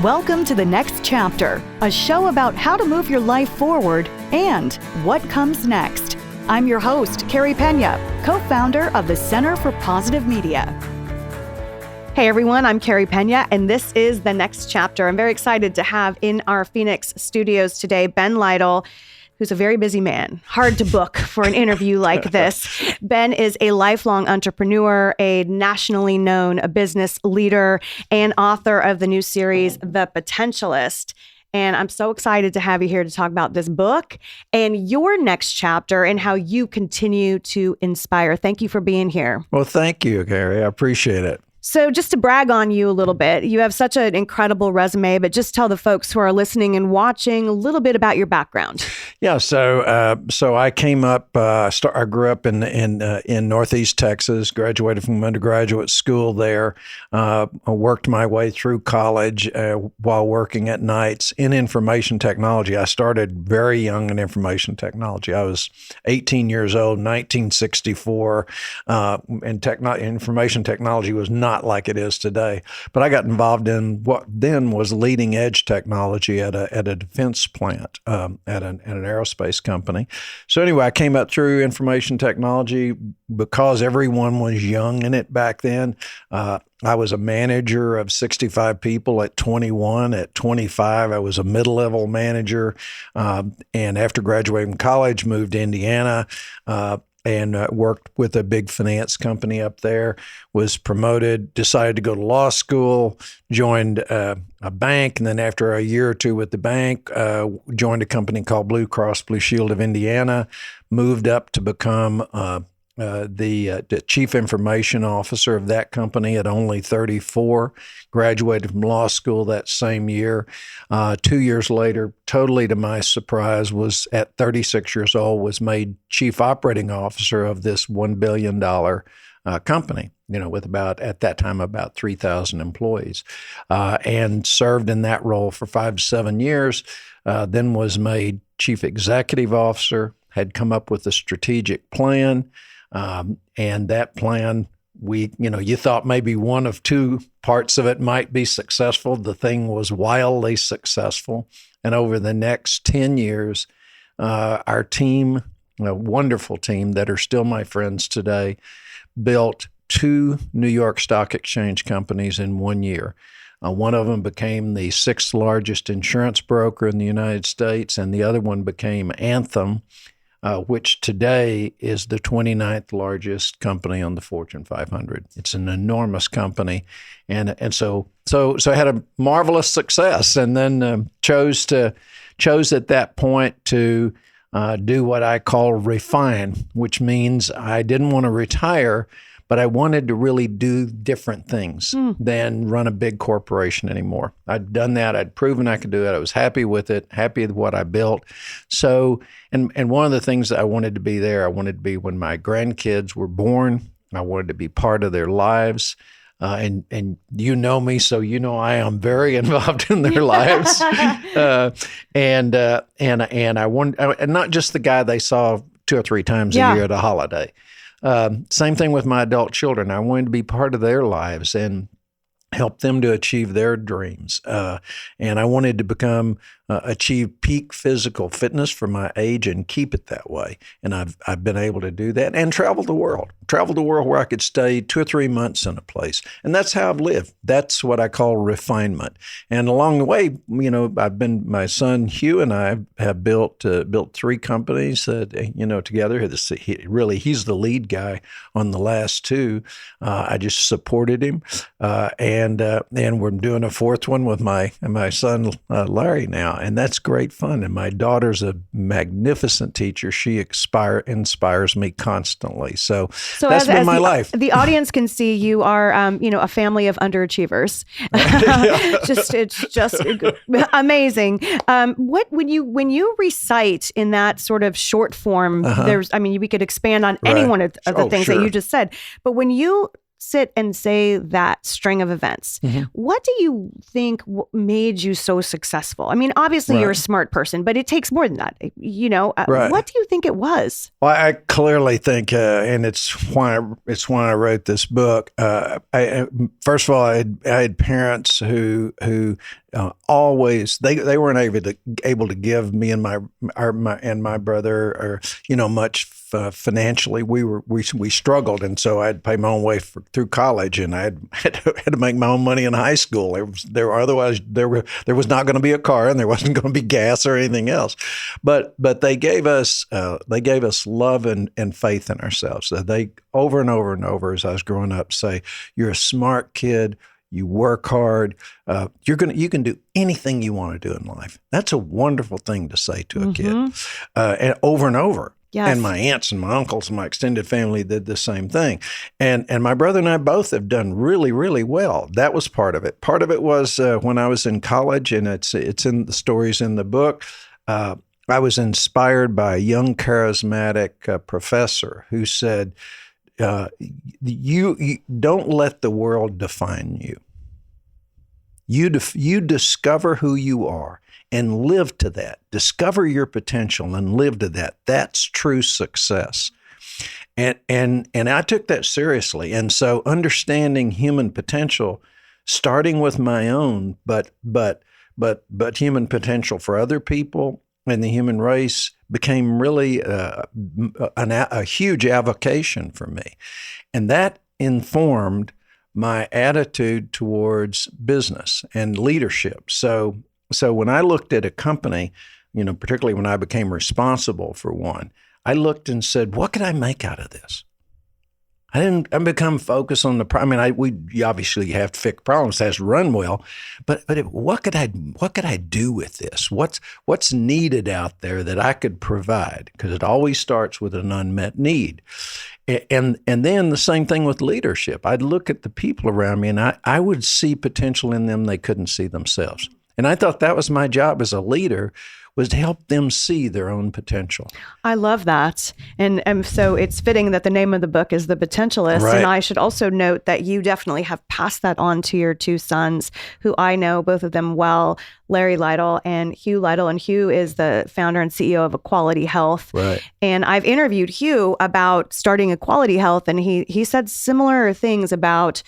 Welcome to The Next Chapter, a show about how to move your life forward and what comes next. I'm your host, Carey Pena, co-founder of the Center for Positive Media. Hey everyone, I'm Carey Pena, and this is The Next Chapter. I'm very excited to have in our Phoenix studios today, Ben Lytle, who's a very busy man, hard to book for an interview like this. Ben is a lifelong entrepreneur, a nationally known business leader, and author of the new series, The Potentialist. And I'm so excited to have you here to talk about this book and your next chapter and how you continue to inspire. Thank you for being here. Well, thank you, Carey. I appreciate it. So just to brag on you a little bit, you have such an incredible resume, but just tell the folks who are listening and watching a little bit about your background. Yeah, so I came up. I grew up in Northeast Texas. Graduated from undergraduate school there. I worked my way through college while working at nights in information technology. I started very young in information technology. I was 18 years old, 1964, and information technology was not like it is today. But I got involved in what then was leading edge technology at a defense plant, at an aerospace company. So anyway, I came up through information technology because everyone was young in it back then. I was a manager of 65 people at 21. At 25, I was a mid-level manager. And after graduating from college, moved to Indiana, and worked with a big finance company up there, was promoted, decided to go to law school, joined a bank, and then after a year or two with the bank, joined a company called Blue Cross Blue Shield of Indiana, moved up to become the chief information officer of that company at only 34, graduated from law school that same year. 2 years later, totally to my surprise, was at 36 years old, was made chief operating officer of this $1 billion company, with at that time, about 3,000 employees, and served in that role for 5 to 7 years, then was made chief executive officer, had come up with a strategic plan, and that plan, you thought maybe one of two parts of it might be successful. The thing was wildly successful. And over the next 10 years, our team, a wonderful team that are still my friends today, built 2 New York Stock Exchange companies in 1 year. One of them became the 6th largest insurance broker in the United States, and the other one became Anthem, which today is the 29th largest company on the Fortune 500. It's an enormous company, and so I had a marvelous success, and then chose at that point to do what I call refine, which means I didn't want to retire, but I wanted to really do different things than run a big corporation anymore. I'd done that. I'd proven I could do it. I was happy with it, happy with what I built. So, and one of the things that I wanted to be there, I wanted to be when my grandkids were born. I wanted to be part of their lives. And you know me, so you know I am very involved in their lives. And I wanted, and not just the guy they saw 2 or 3 times a year at a holiday. Same thing with my adult children. I wanted to be part of their lives and help them to achieve their dreams. And I wanted to achieve peak physical fitness for my age and keep it that way. And I've been able to do that and travel the world where I could stay 2 or 3 months in a place. And that's how I've lived. That's what I call refinement. And along the way, my son Hugh and I have built 3 companies, together. He's the lead guy on the last 2. I just supported him. And we're doing a 4th one with my son Larry now. And that's great fun. And my daughter's a magnificent teacher. She inspires me constantly. So that's been my life. The audience can see you are, a family of underachievers. It's just amazing. When you recite in that sort of short form, we could expand on any one of the things that you just said. But when you sit and say that string of events. What do you think made you so successful? I mean, obviously you're a smart person, but it takes more than that. What do you think it was? Well, I clearly think, and it's why I wrote this book. First of all, I had parents who always they weren't able to give me and my brother much financially. We struggled, and so I had to pay my own way through college, and I had to make my own money in high school. Otherwise there was not going to be a car, and there wasn't going to be gas or anything else. But they gave us love and faith in ourselves. So they over and over and over as I was growing up say, "You're a smart kid. You work hard. You can do anything you want to do in life." That's a wonderful thing to say to a kid, and over and over. Yes. And my aunts and my uncles and my extended family did the same thing. And my brother and I both have done really, really well. That was part of it. Part of it was when I was in college, and it's in the stories in the book. I was inspired by a young, charismatic professor who said, you don't let the world define you. You discover who you are and live to that. Discover your potential and live to that. That's true success. And I took that seriously. And so understanding human potential, starting with my own, but human potential for other people and the human race became really a huge avocation for me. And that informed my attitude towards business and leadership. So when I looked at a company, particularly when I became responsible for one, I looked and said, what could I make out of this? I didn't become focused on the problem. We obviously have to fix problems. It has to run well, but what could I do with this? What's needed out there that I could provide? Because it always starts with an unmet need. And then the same thing with leadership. I'd look at the people around me, and I would see potential in them they couldn't see themselves. And I thought that was my job as a leader, was to help them see their own potential. I love that. And so it's fitting that the name of the book is The Potentialist. Right. And I should also note that you definitely have passed that on to your two sons, who I know, both of them well, Larry Lytle and Hugh Lytle. And Hugh is the founder and CEO of Equality Health. Right. And I've interviewed Hugh about starting Equality Health, and he said similar things about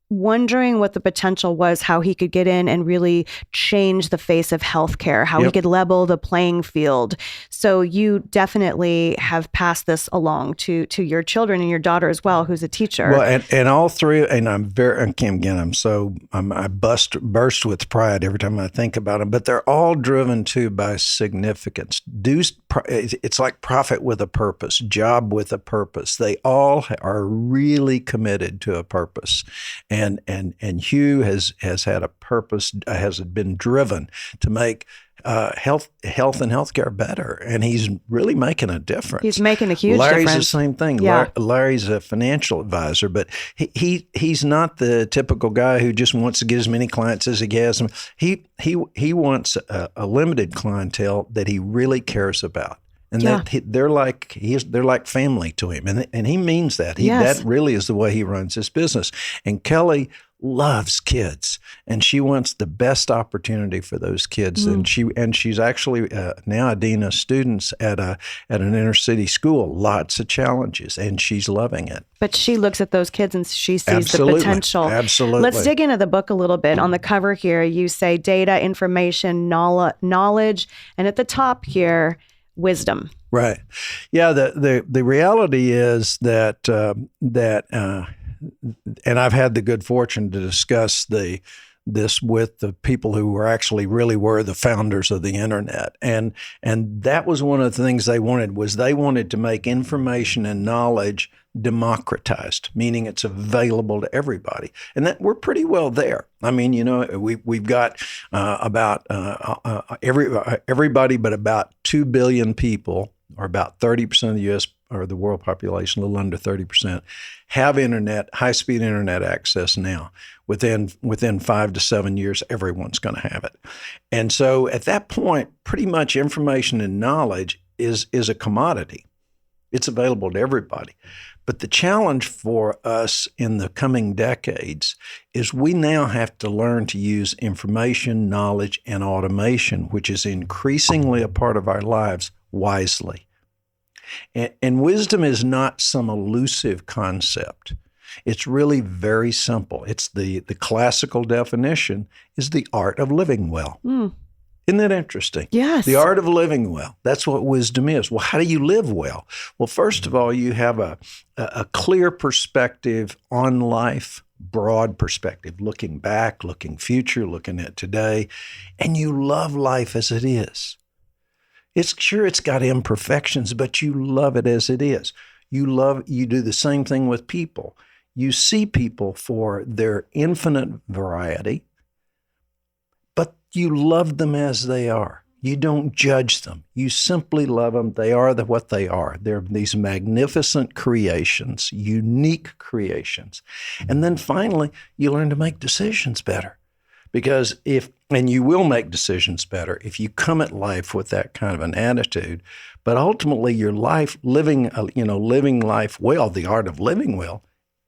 wondering what the potential was, how he could get in and really change the face of healthcare, how he could level the playing field. So you definitely have passed this along to your children and your daughter as well, who's a teacher. Well, and all three, and I burst with pride every time I think about them, but they're all driven too by significance. It's like profit with a purpose, job with a purpose. They all are really committed to a purpose. And Hugh has had a purpose, has been driven to make health and healthcare better, and he's really making a difference. He's making a huge difference. difference. The same thing. Yeah. Larry's a financial advisor, but he's not the typical guy who just wants to get as many clients as he has. He wants a limited clientele that he really cares about. And they're like family to him, and he means that. That really is the way he runs his business. And Kelly loves kids, and she wants the best opportunity for those kids. And she's actually now a dean of students at an inner city school. Lots of challenges, and she's loving it. But she looks at those kids and she sees the potential. Absolutely. Let's dig into the book a little bit. On the cover here, you say data, information, knowledge, and at the top here, wisdom. Right. Yeah. The reality is that and I've had the good fortune to discuss this with the people who really were the founders of the internet, and that was one of the things they wanted to make information and knowledge democratized, meaning it's available to everybody, and that we're pretty well there. I mean, we've got about everybody, but about 2 billion people, or about 30% of the U.S. or the world population, a little under 30%, have high-speed internet access now. Within 5 to 7 years, everyone's going to have it. And so at that point, pretty much information and knowledge is a commodity. It's available to everybody. But the challenge for us in the coming decades is we now have to learn to use information, knowledge, and automation, which is increasingly a part of our lives, wisely. And wisdom is not some elusive concept. It's really very simple. It's the classical definition is the art of living well. Isn't that interesting? Yes. The art of living well. That's what wisdom is. Well, how do you live well? Well, first of all, you have a clear perspective on life, broad perspective, looking back, looking future, looking at today, and you love life as it is. It's got imperfections, but you love it as it is. You do the same thing with people. You see people for their infinite variety, but you love them as they are. You don't judge them. You simply love them. They are what they are. They're these magnificent creations, unique creations. And then finally, you learn to make decisions better. Because and you will make decisions better if you come at life with that kind of an attitude. But ultimately, your life, living life well, the art of living well,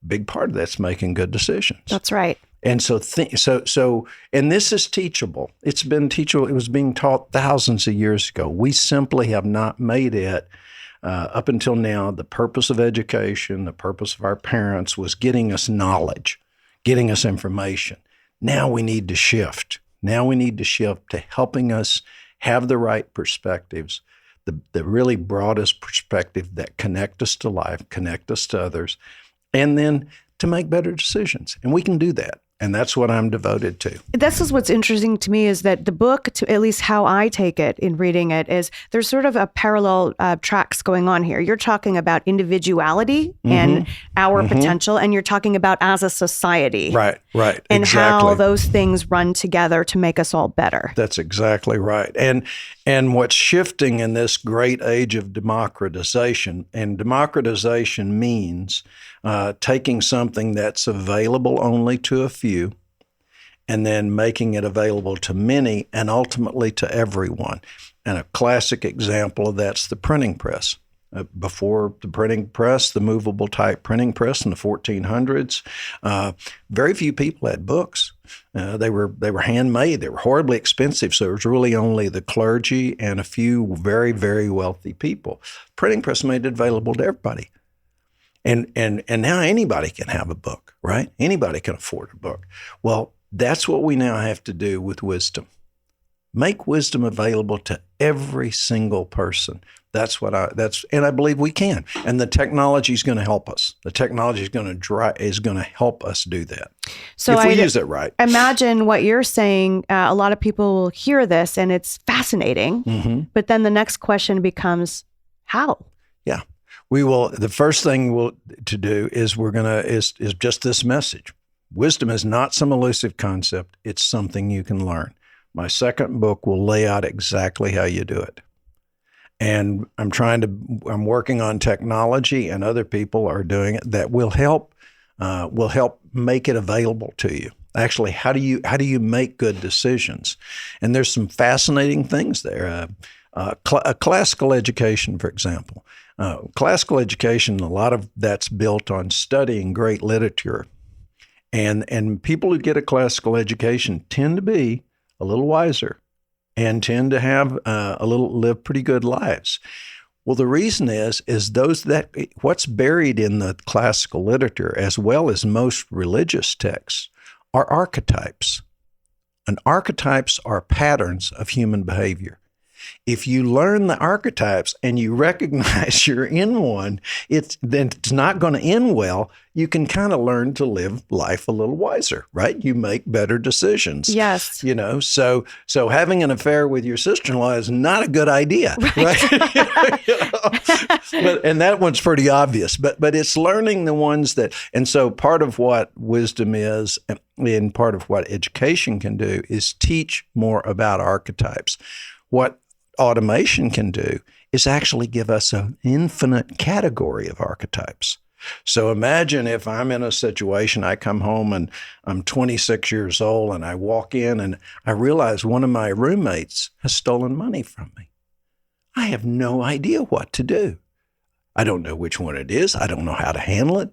big part of that's making good decisions. That's right. And and this is teachable. It's been teachable. It was being taught thousands of years ago. We simply have not made it. Up until now, the purpose of education, the purpose of our parents was getting us knowledge, getting us information. Now we need to shift. Now we need to shift to helping us have the right perspectives, the really broadest perspective that connect us to life, connect us to others, and then to make better decisions. And we can do that. And that's what I'm devoted to. This is what's interesting to me is that the book, to at least how I take it in reading it, is there's sort of a parallel tracks going on here. You're talking about individuality and our potential, and you're talking about as a society. Right, and exactly. how those things run together to make us all better. That's exactly right. And what's shifting in this great age of democratization, and democratization means taking something that's available only to a few and then making it available to many and ultimately to everyone. And a classic example of that's the printing press. Before the printing press, the movable type printing press in the 1400s, very few people had books. They were handmade. They were horribly expensive, so it was really only the clergy and a few very, very wealthy people. Printing press made it available to everybody. And now anybody can have a book, right? Anybody can afford a book. Well, that's what we now have to do with wisdom. Make wisdom available to every single person. And I believe we can. And the technology is going to help us. The technology is going to help us do that. So if we use it right. Imagine what you're saying. A lot of people will hear this and it's fascinating. But then the next question becomes, how? Yeah. We will. The first thing to do is is just this message. Wisdom is not some elusive concept. It's something you can learn. My second book will lay out exactly how you do it. And I'm working on technology, and other people are doing it that will help make it available to you. Actually, how do you make good decisions? And there's some fascinating things there. Classical education, for example. Classical education, a lot of that's built on studying great literature. And people who get a classical education tend to be a little wiser and tend to have live pretty good lives. Well, the reason is what's buried in the classical literature, as well as most religious texts, are archetypes. And archetypes are patterns of human behavior. If you learn the archetypes and you recognize you're in one, it's not going to end well. You can kind of learn to live life a little wiser, right? You make better decisions. Yes. So having an affair with your sister-in-law is not a good idea, right? And that one's pretty obvious, but it's learning the ones and so part of what wisdom is and part of what education can do is teach more about archetypes. What automation can do is actually give us an infinite category of archetypes. So imagine if I'm in a situation, I come home and I'm 26 years old and I walk in and I realize one of my roommates has stolen money from me. I have no idea what to do. I don't know which one it is. I don't know how to handle it.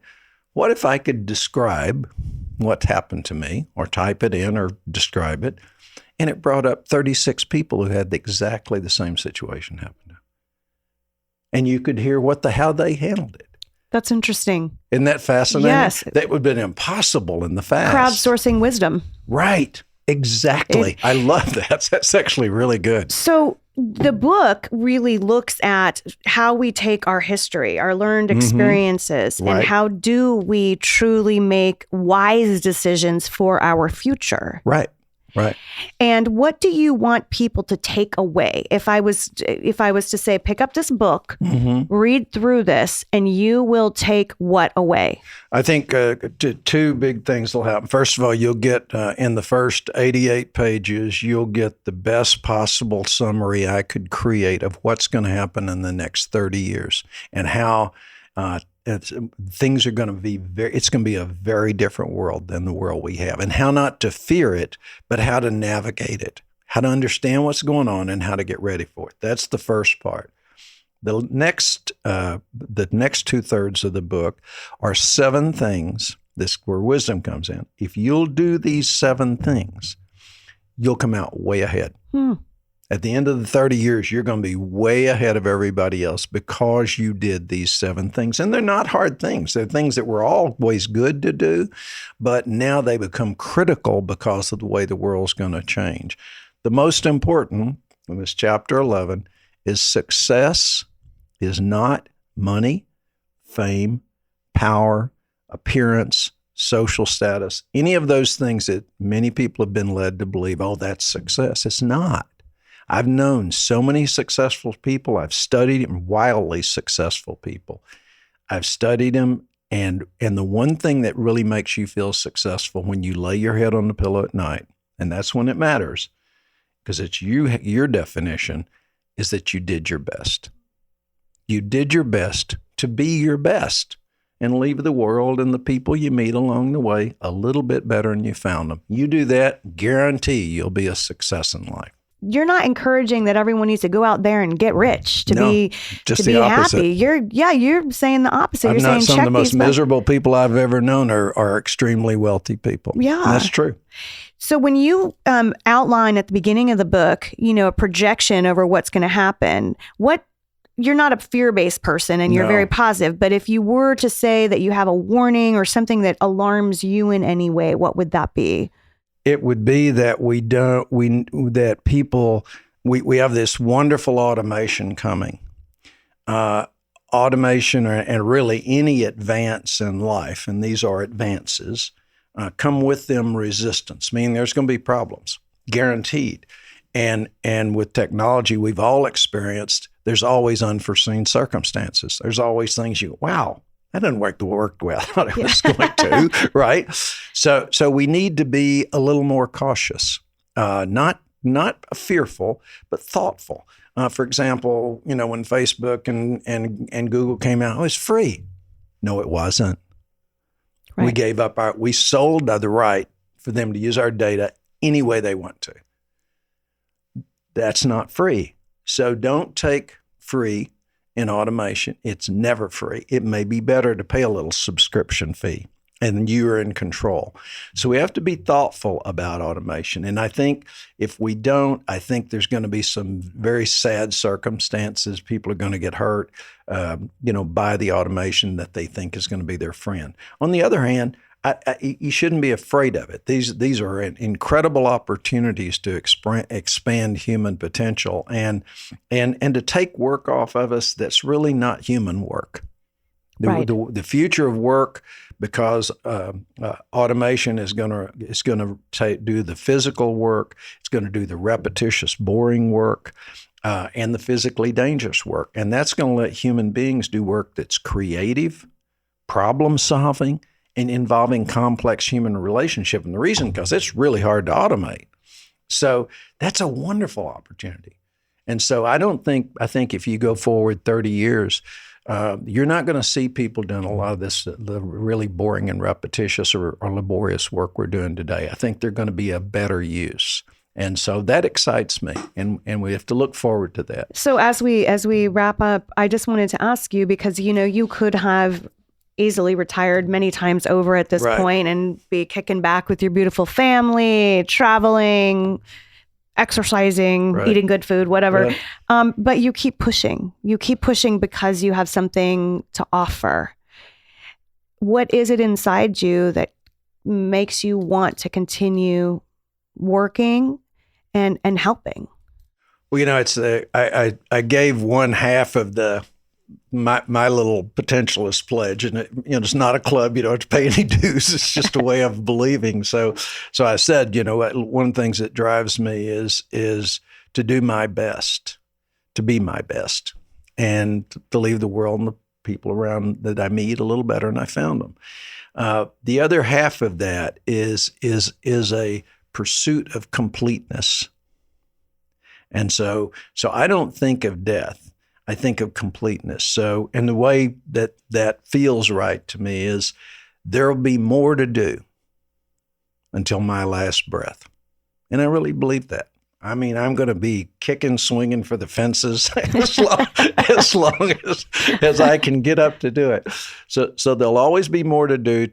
What if I could describe what happened to me, or type it in or describe it, and it brought up 36 people who had exactly the same situation happen to them. And you could hear how they handled it. That's interesting. Isn't that fascinating? Yes. That would have been impossible in the past. Crowdsourcing wisdom. Right. Exactly. I love that. That's actually really good. So the book really looks at how we take our history, our learned experiences, and Right. how do we truly make wise decisions for our future. Right. Right. And what do you want people to take away? If I was to say, pick up this book, read through this, and you will take what away? I think two big things will happen. First of all, you'll get in the first 88 pages, you'll get the best possible summary I could create of what's going to happen in the next 30 years and how things are going to be it's going to be a very different world than the world we have, and how not to fear it, but how to navigate it, how to understand what's going on and how to get ready for it. That's the first part. The next 2/3 of the book are 7 things. This where wisdom comes in. If you'll do these 7 things, you'll come out way ahead. At the end of the 30 years, you're going to be way ahead of everybody else because you did these 7 things. And they're not hard things. They're things that were always good to do, but now they become critical because of the way the world's going to change. The most important in this chapter 11 is success is not money, fame, power, appearance, social status, any of those things that many people have been led to believe, oh, that's success. It's not. I've known so many successful people. I've studied wildly successful people. I've studied them, and the one thing that really makes you feel successful when you lay your head on the pillow at night, and that's when it matters, because it's your definition, is that you did your best. You did your best to be your best and leave the world and the people you meet along the way a little bit better than you found them. You do that, guarantee you'll be a success in life. You're not encouraging that everyone needs to go out there and get rich to be happy. You're saying the opposite. I've You're saying some check of the most these miserable people I've ever known are extremely wealthy people. Yeah. And that's true. So when you outline at the beginning of the book, a projection over what's going to happen, you're not a fear-based person and you're very positive, but if you were to say that you have a warning or something that alarms you in any way, what would that be? It would be that we have this wonderful automation coming. Automation and really any advance in life, and these are advances, come with them resistance, meaning there's going to be problems, guaranteed. And with technology, we've all experienced, there's always unforeseen circumstances. There's always things wow, that didn't work the way I thought it was going to, right? So we need to be a little more cautious, not fearful, but thoughtful. For example, when Facebook and Google came out, it was free. No, it wasn't. Right. We sold the right for them to use our data any way they want to. That's not free. So don't take free in automation. It's never free. It may be better to pay a little subscription fee and you're in control. So we have to be thoughtful about automation. And I think if we don't, I think there's going to be some very sad circumstances. People are going to get hurt, by the automation that they think is going to be their friend. On the other hand, you shouldn't be afraid of it. These are incredible opportunities to expand human potential and to take work off of us that's really not human work. The future of work, because automation is going to do the physical work, it's going to do the repetitious, boring work, and the physically dangerous work, and that's going to let human beings do work that's creative, problem solving, and involving complex human relationship. And the reason, because it's really hard to automate. So that's a wonderful opportunity. And so I think if you go forward 30 years, you're not going to see people doing a lot of the really boring and repetitious or laborious work we're doing today. I think they're going to be a better use. And so that excites me, and we have to look forward to that. So as we wrap up, I just wanted to ask you, because you could have easily retired many times over at this point and be kicking back with your beautiful family, traveling, exercising, eating good food, whatever. But you keep pushing. You keep pushing because you have something to offer. What is it inside you that makes you want to continue working and helping? Well, it's I gave one half of my little potentialist pledge, and it's not a club. You don't have to pay any dues. It's just a way of believing. So I said, one of the things that drives me is to do my best, to be my best, and to leave the world and the people around that I meet a little better than I found them. The other half of that is a pursuit of completeness. And so I don't think of death. I think of completeness. So, and the way that feels right to me is there'll be more to do until my last breath. And I really believe that. I mean, I'm going to be kicking, swinging for the fences as long as I can get up to do it. So there'll always be more to do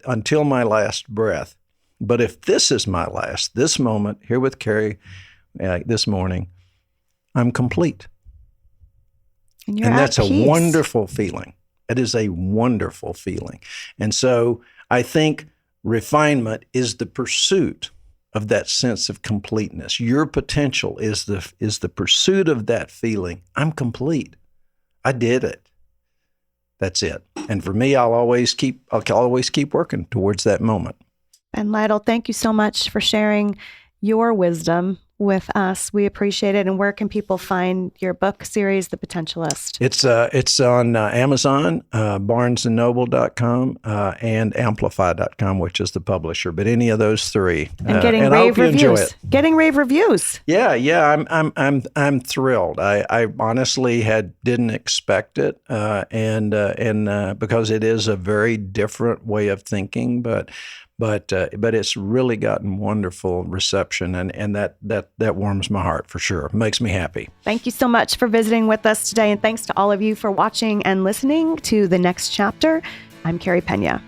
until my last breath. But if this is my last, this moment here with Carey this morning, I'm complete. And that's at peace. A wonderful feeling. It is a wonderful feeling. And so I think refinement is the pursuit of that sense of completeness. Your potential is the pursuit of that feeling. I'm complete. I did it. That's it. And for me, I'll always keep working towards that moment. And Lytle, thank you so much for sharing your wisdom with us. We appreciate it. And where can people find your book series, The Potentialist? It's on Amazon, barnesandnoble.com, and amplify.com, which is the publisher. But any of those three, and getting and rave I hope you reviews. enjoy it. Getting rave reviews. Yeah. I'm thrilled. I honestly didn't expect it, and because it is a very different way of thinking, but it's really gotten wonderful reception, and that warms my heart for sure. Makes me happy. Thank you so much for visiting with us today, and thanks to all of you for watching and listening to The Next Chapter. I'm Carey Pena.